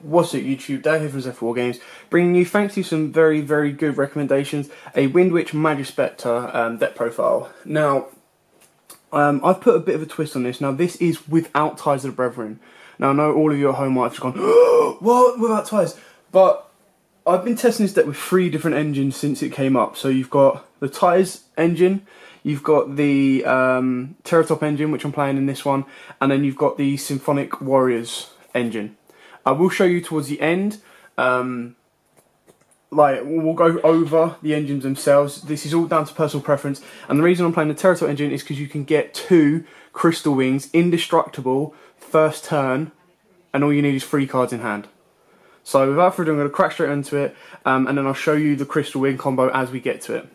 What's up YouTube, Dave here from Zephyr Wargames, bringing you thanks to some very good recommendations, a Windwitch Majespecter deck profile. Now, I've put a bit of a twist on this. Now this is without Ties of the Brethren. Now I know all of you at home might have just gone, what, without Ties? But I've been testing this deck with 3 different engines since it came up. So you've got the Ties engine, you've got the Terratop engine, which I'm playing in this one, and then you've got the Symphonic Warriors engine. I will show you towards the end, we'll go over the engines themselves. This is all down to personal preference, and the reason I'm playing the Terratop engine is because you can get 2 Crystal Wings, indestructible, first turn, and all you need is 3 cards in hand. So without further ado, I'm going to crack straight into it, and then I'll show you the Crystal Wing combo as we get to it.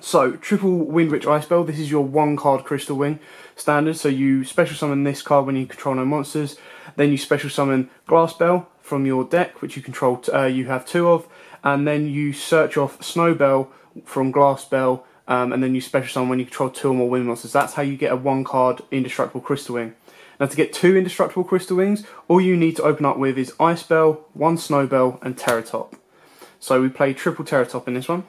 So, triple Windwitch Ice Spell. This is your 1-card Crystal Wing standard. So you special summon this card when you control no monsters. Then you special summon Glass Bell from your deck, which you control. You have 2 of, and then you search off Snow Bell from Glass Bell, and then you special summon when you control 2 or more wind monsters. That's how you get a 1-card indestructible Crystal Wing. Now to get 2 indestructible Crystal Wings, all you need to open up with is Ice Bell, 1 Snow Bell, and Terratop. So we play triple Terratop in this one.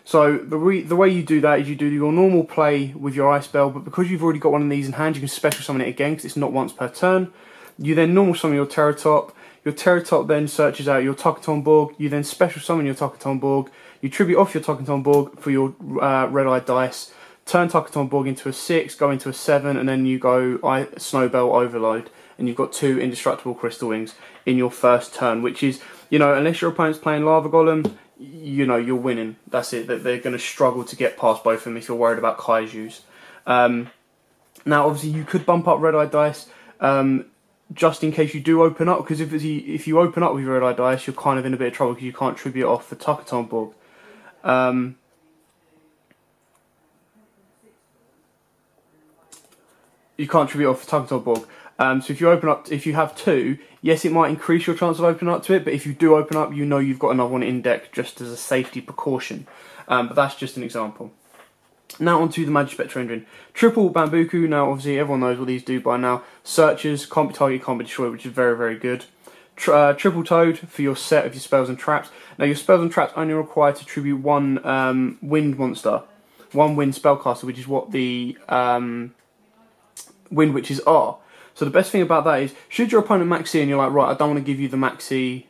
So the way you do that is you do your normal play with your Ice Bell, but because you've already got one of these in hand, you can special summon it again because it's not once per turn. You then normal summon your Terratop. Your Terratop then searches out your Tokaton Borg. You then special summon your Tokaton Borg. You tribute off your Tokaton Borg for your red-eyed dice. Turn Tokaton Borg into a 6, go into a 7, and then you go Snowbell Overload, and you've got 2 indestructible Crystal Wings in your first turn, which is, you know, unless your opponent's playing Lava Golem, you know, you're winning. That's it. That they're going to struggle to get past both of them if you're worried about Kaijus. Now, obviously, you could bump up red-eyed dice just in case you do open up, because if you open up with your red-eyed dice, you're kind of in a bit of trouble because you can't tribute off for Tokaton Borg. You can't tribute off for Tokaton Borg. So if you open up, if you have 2, yes, it might increase your chance of opening up to it, but if you do open up, you know you've got another one in deck just as a safety precaution. But that's just an example. Now onto the Majespecter engine. Triple Bambuku. Now obviously everyone knows what these do by now. Searches, can't be targeted, can't be destroyed, which is very good. Triple Toad for your set of your spells and traps. Now your spells and traps only require to tribute 1 wind monster, 1 wind spellcaster, which is what the wind witches are. So the best thing about that is, should your opponent maxi and you're like, right, I don't want to give you the maxi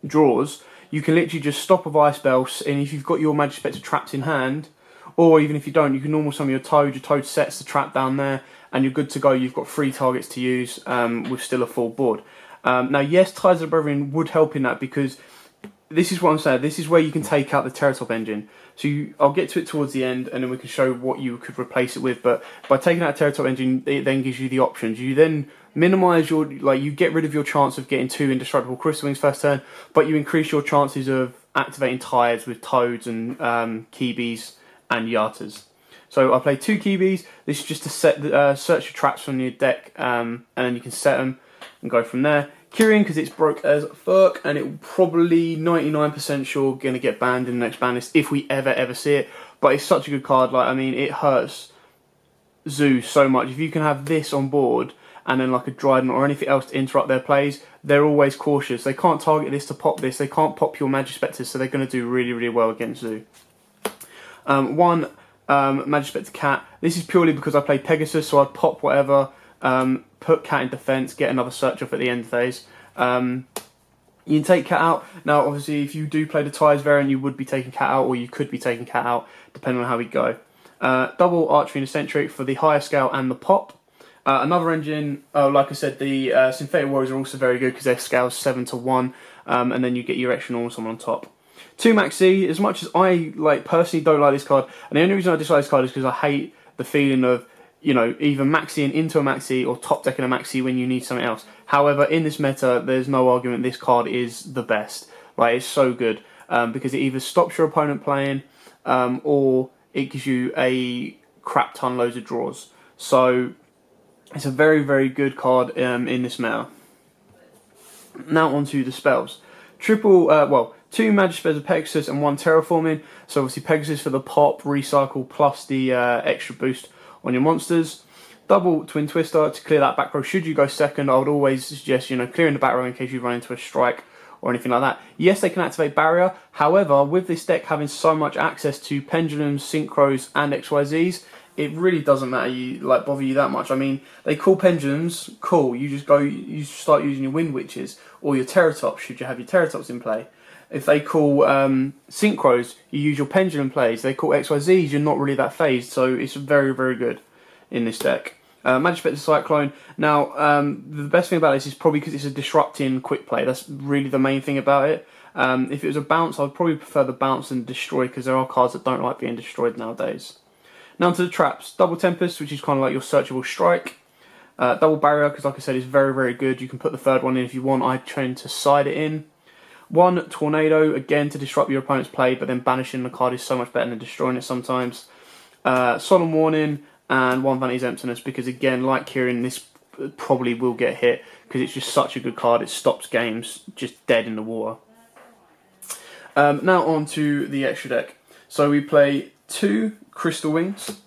draws, you can literally just stop with Ice Bells, and if you've got your Majespecter traps in hand, or even if you don't, you can normal summon your Toad sets the trap down there, and you're good to go. You've got 3 targets to use with still a full board. Now yes, Ties of the Brethren would help in that, because this is what I'm saying, this is where you can take out the Terratop engine. So I'll get to it towards the end, and then we can show what you could replace it with. But by taking out Terratop engine, it then gives you the options. You then minimise your, you get rid of your chance of getting 2 indestructible Crystal Wings first turn, but you increase your chances of activating Ties with Toads and Kibis and Yatas. So I play 2 Kibis. This is just to set search your traps from your deck, and then you can set them and go from there. Kyrian, because it's broke as fuck, and it will probably 99% sure going to get banned in the next ban list if we ever see it. But it's such a good card. Like, I mean, it hurts Zoo so much. If you can have this on board and then like a Dryden or anything else to interrupt their plays, they're always cautious. They can't target this to pop this. They can't pop your Majespecters, so they're going to do really well against Zoo. 1 Majespecter Cat. This is purely because I play Pegasus, so I'd pop whatever. Put Cat in defense, get another search off at the end phase. You can take Cat out. Now, obviously, if you do play the Ties variant, you would be taking Cat out, or you could be taking Cat out, depending on how we go. Double Archery and Eccentric for the higher scale and the pop. Another engine, like I said, the Synthetic Warriors are also very good because their scale's 7 to 1, and then you get your extra normal summon on top. 2 Maxi. As much as I personally don't like this card, and the only reason I dislike this card is because I hate the feeling of, you know, either maxing into a maxi or top decking a maxi when you need something else. However, in this meta, there's no argument this card is the best. Like, it's so good because it either stops your opponent playing or it gives you a crap ton loads of draws. So it's a very good card in this meta. Now onto the spells. 2 Majespecter Pegasus and 1 Terraforming. So obviously Pegasus for the pop, recycle, plus the extra boost on your monsters. Double Twin Twister to clear that back row. Should you go second, I would always suggest, clearing the back row in case you run into a strike or anything like that. Yes, they can activate barrier. However, with this deck having so much access to pendulums, synchros, and XYZs, it really doesn't matter bother you that much. I mean, they call pendulums, cool. You just start using your Wind Witches or your Terratops should you have your Terratops in play. If they call synchros, you use your pendulum plays. They call XYZs, you're not really that phased, so it's very, very good in this deck. Majespecter Cyclone. Now, the best thing about this is probably because it's a disrupting quick play. That's really the main thing about it. If it was a bounce, I'd probably prefer the bounce than destroy, because there are cards that don't like being destroyed nowadays. Now to the traps. Double Tempest, which is kind of like your searchable strike. Double Barrier, because like I said, is very, very good. You can put the third one in if you want. I tend to side it in. One Tornado, again to disrupt your opponent's play, but then banishing the card is so much better than destroying it sometimes. Solemn Warning, and one Vanity's Emptiness, because again, like Kieran, this probably will get hit because it's just such a good card. It stops games just dead in the water. Now on to the extra deck. So we play 2 Crystal Wings,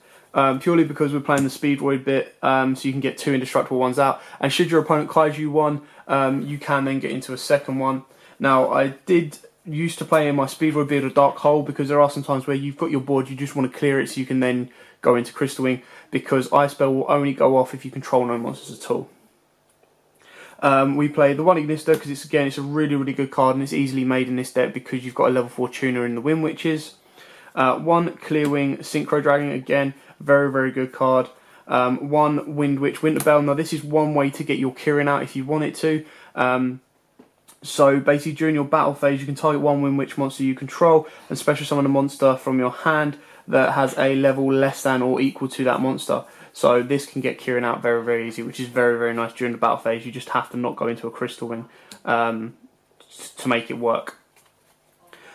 purely because we're playing the Speed Void bit, so you can get 2 indestructible ones out. And should your opponent Kaiju one, you can then get into a second one. Now, I did used to play in my Speed Void bit a Dark Hole, because there are some times where you've got your board, you just want to clear it so you can then go into Crystal Wing, because Ice Spell will only go off if you control no monsters at all. We play the one Ignister because it's a really, really good card, and it's easily made in this deck because you've got a level 4 tuner in the Wind Witches. One Clearwing Synchro Dragon, again, very, very good card. One Wind Witch Winterbell. Now this is one way to get your Kirin out if you want it to. So basically during your battle phase you can target one Wind Witch monster you control and special summon a monster from your hand that has a level less than or equal to that monster. So this can get Kirin out very, very easy, which is very, very nice during the battle phase. You just have to not go into a Crystal Wing to make it work.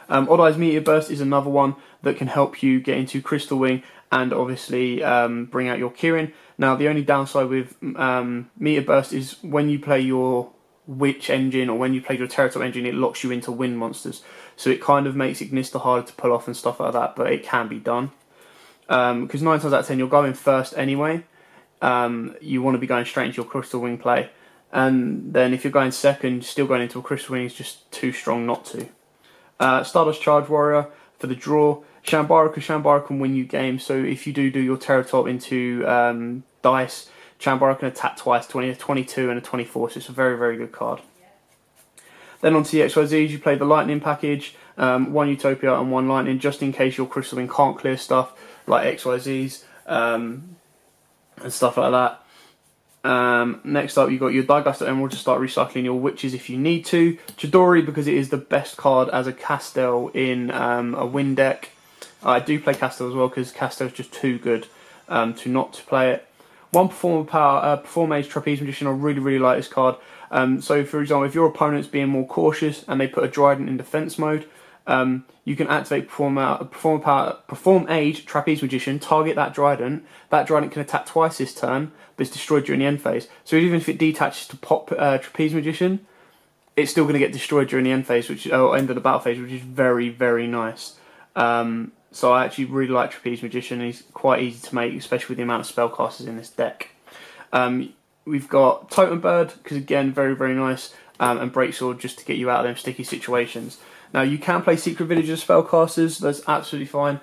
Odd Eyes Meteor Burst is another one that can help you get into Crystal Wing and obviously bring out your Kirin. Now the only downside with Meteor Burst is when you play your Witch engine or when you play your Terratop engine, it locks you into wind monsters. So it kind of makes Ignister harder to pull off and stuff like that, but it can be done. Because 9 times out of 10 you're going first anyway. You want to be going straight into your Crystal Wing play. And then if you're going second, still going into a Crystal Wing is just too strong not to. Stardust Charge Warrior for the draw. Shambara, because Shambara can win you games. So if you do your Terratop into dice, Shambara can attack twice, a 22 and a 24, so it's a very, very good card. Then on to the XYZs, you play the Lightning package, one Utopia and one Lightning, just in case your Crystal Wing can't clear stuff like XYZs and stuff like that. Next up, you've got your Dieguster Emerald to start recycling your Witches if you need to. Chidori, because it is the best card as a Castel in a Wind deck. I do play Castel as well, because Castel is just too good to not to play it. One Perform Age Trapeze Magician, I really, really like this card. So, for example, if your opponent's being more cautious and they put a Trident in defense mode, you can activate Perform Age Trapeze Magician, target that Trident. That Trident can attack twice this turn, but it's destroyed during the end phase. So even if it detaches to pop Trapeze Magician, it's still going to get destroyed during the end phase, or end of the battle phase, which is very, very nice. So I actually really like Trapeze Magician. He's quite easy to make, especially with the amount of spellcasters in this deck. We've got Totem Bird, because again, very, very nice, and Breaksword just to get you out of them sticky situations. Now you can play Secret Village as spellcasters, that's absolutely fine,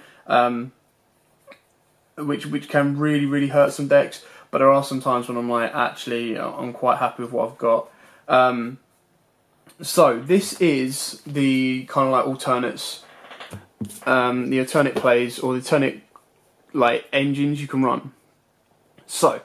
which can really, really hurt some decks, but there are some times when I'm like, actually, I'm quite happy with what I've got. So this is the kind of like alternates. The alternate plays or the alternate engines you can run. So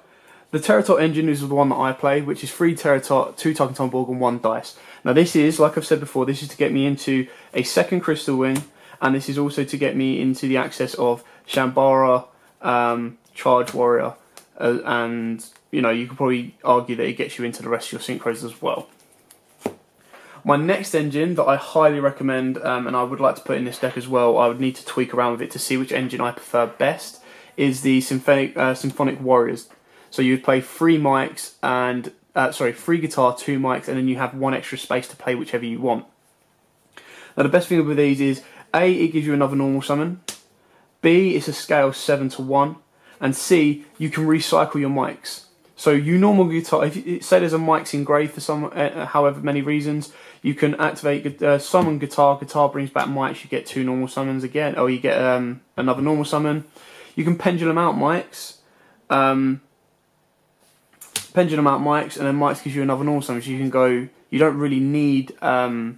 the Terratot engine is the one that I play, which is 3 Terratot, 2 Targeton Borg and 1 dice. Now this is, like I've said before, this is to get me into a second Crystal Wing, and this is also to get me into the access of Shambara, Charge Warrior, and you could probably argue that it gets you into the rest of your synchros as well. My next engine that I highly recommend, and I would like to put in this deck as well, I would need to tweak around with it to see which engine I prefer best, is the Symphonic Warriors. So you would play 3 mics and 3 guitar, 2 mics, and then you have 1 extra space to play whichever you want. Now the best thing with these is A, it gives you another normal summon. B, it's a scale 7 to 1. and C, you can recycle your mics. So you normal guitar, if you, say there's a mic's engraved for some, however many reasons, you can activate summon guitar. Guitar brings back mics. You get 2 normal summons again, or you get another normal summon. You can pendulum out mics. Pendulum out mics, and then mics gives you another normal summon. So you can go. You don't really need to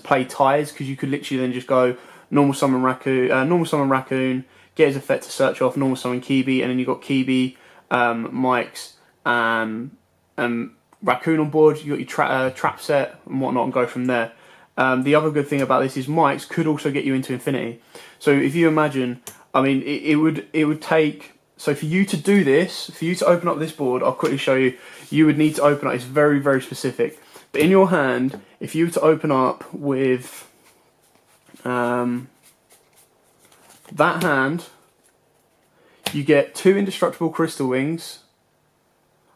play ties, because you could literally then just go normal summon raccoon, get his effect to search off, normal summon Kibi, and then you've got Kibi, mics, raccoon on board. You got your trap set and whatnot, and go from there. The other good thing about this is mics could also get you into infinity. So if you imagine, I mean, it would take. So for you to do this, for you to open up this board, I'll quickly show you. You would need to open up. It's very, very specific. But in your hand, if you were to open up with that hand, you get 2 indestructible crystal wings.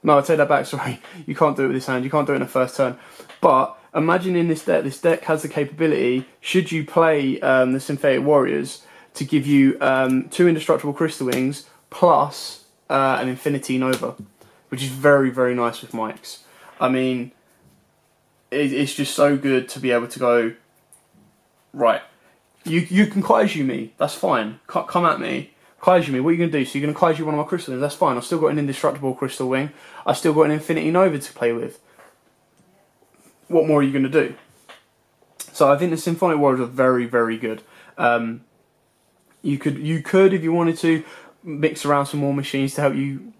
No, I take that back. Sorry, you can't do it with this hand. You can't do it in the first turn. But imagine in this deck has the capability, should you play the Synthetic Warriors, to give you 2 indestructible crystal wings plus an Infinity Nova, which is very, very nice with mics. I mean, it's just so good to be able to go, right, you can kaiju me, that's fine, come at me, kaiju me, what are you going to do? So you're going to kaiju one of my crystal wings, that's fine, I've still got an indestructible crystal wing, I've still got an Infinity Nova to play with. What more are you going to do? So I think the Symphonic Warriors are very, very good. You could, if you wanted to, mix around some more machines to help you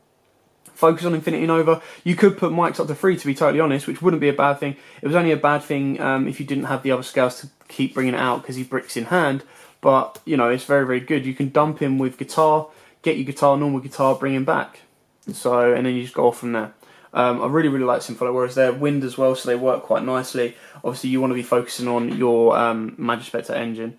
focus on Infinity Nova. You could put mics up to 3, to be totally honest, which wouldn't be a bad thing. It was only a bad thing if you didn't have the other scales to keep bringing it out, because he bricks in hand. But, you know, it's very, very good. You can dump him with guitar, get your guitar, normal guitar, bring him back. So, and then you just go off from there. I really, really like Symphonic Warriors. They're wind as well, so they work quite nicely. Obviously, you want to be focusing on your Majespecter engine.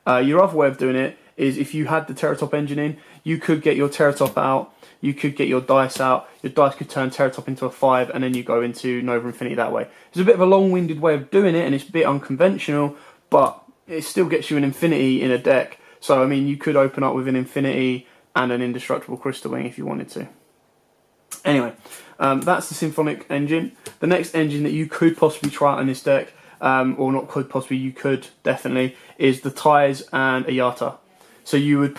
Your other way of doing it is, if you had the Teratop engine in, you could get your Teratop out, you could get your dice out, your dice could turn Teratop into a 5, and then you go into Nova Infinity that way. It's a bit of a long-winded way of doing it, and it's a bit unconventional, but it still gets you an Infinity in a deck. So, I mean, you could open up with an Infinity and an Indestructible Crystal Wing if you wanted to. Anyway, that's the Symphonic engine. The next engine that you could possibly try out in this deck, or not could possibly, you could definitely, is the Ties and a Yata. So you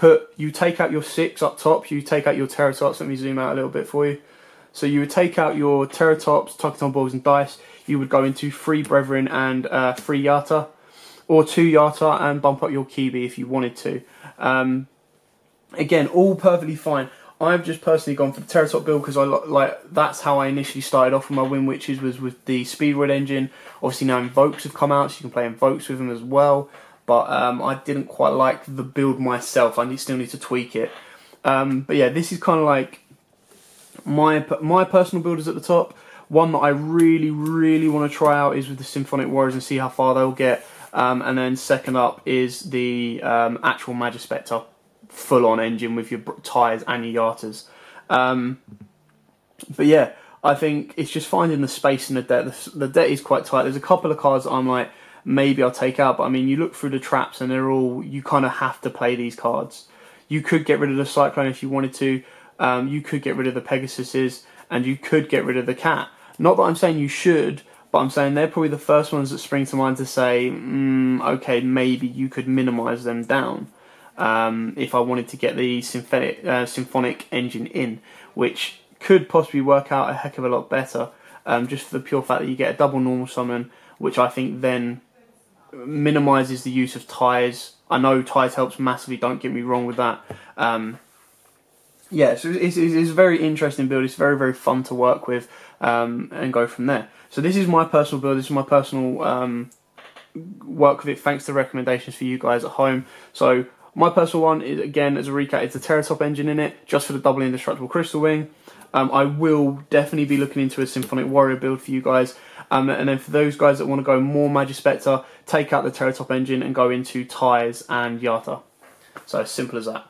take out your 6 up top, you take out your Teratops. Let me zoom out a little bit for you. So you would take out your Teratops, Tuckaton Balls and Dice. You would go into 3 Brethren and 3 Yata, or 2 Yata and bump up your Kibi if you wanted to. Again, all perfectly fine. I've just personally gone for the Teratop build because that's how I initially started off with my Windwitches, was with the Speedwood engine. Obviously now Invokes have come out, so you can play Invokes with them as well. But I didn't quite like the build myself. I still need to tweak it. But yeah, this is kind of like my personal builders at the top. One that I really, really want to try out is with the Symphonic Warriors and see how far they'll get. And then second up is the actual Majespecter full-on engine with your Ties and your Yatas. But yeah, I think it's just finding the space in the deck. The deck is quite tight. There's a couple of cards that I'm like, maybe I'll take out, but I mean, you look through the traps and they're all, you kind of have to play these cards. You could get rid of the Cyclone if you wanted to, you could get rid of the Pegasuses, and you could get rid of the Cat. Not that I'm saying you should, but I'm saying they're probably the first ones that spring to mind to say, okay, maybe you could minimise them down if I wanted to get the Symphonic engine in, which could possibly work out a heck of a lot better, just for the pure fact that you get a double normal summon, which I think then minimises the use of Ties. I know Ties helps massively, don't get me wrong with that. Yeah, so it's a very interesting build. It's very, very fun to work with and go from there. So this is my personal build. This is my personal work with it, thanks to recommendations for you guys at home. So my personal one is, again, as a recap, it's the Teratop engine in it, just for the double indestructible Crystal Wing. I will definitely be looking into a Symphonic Warrior build for you guys. And then for those guys that want to go more Majespecter, take out the Teratop engine and go into Ties and Yata. So simple as that.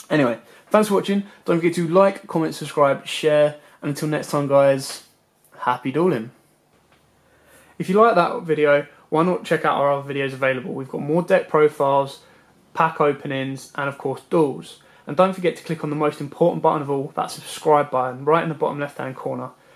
Anyway, thanks for watching. Don't forget to like, comment, subscribe, share. And until next time, guys, happy dueling. If you like that video, why not check out our other videos available? We've got more deck profiles, pack openings, and of course duels. And don't forget to click on the most important button of all, that subscribe button, right in the bottom left hand corner.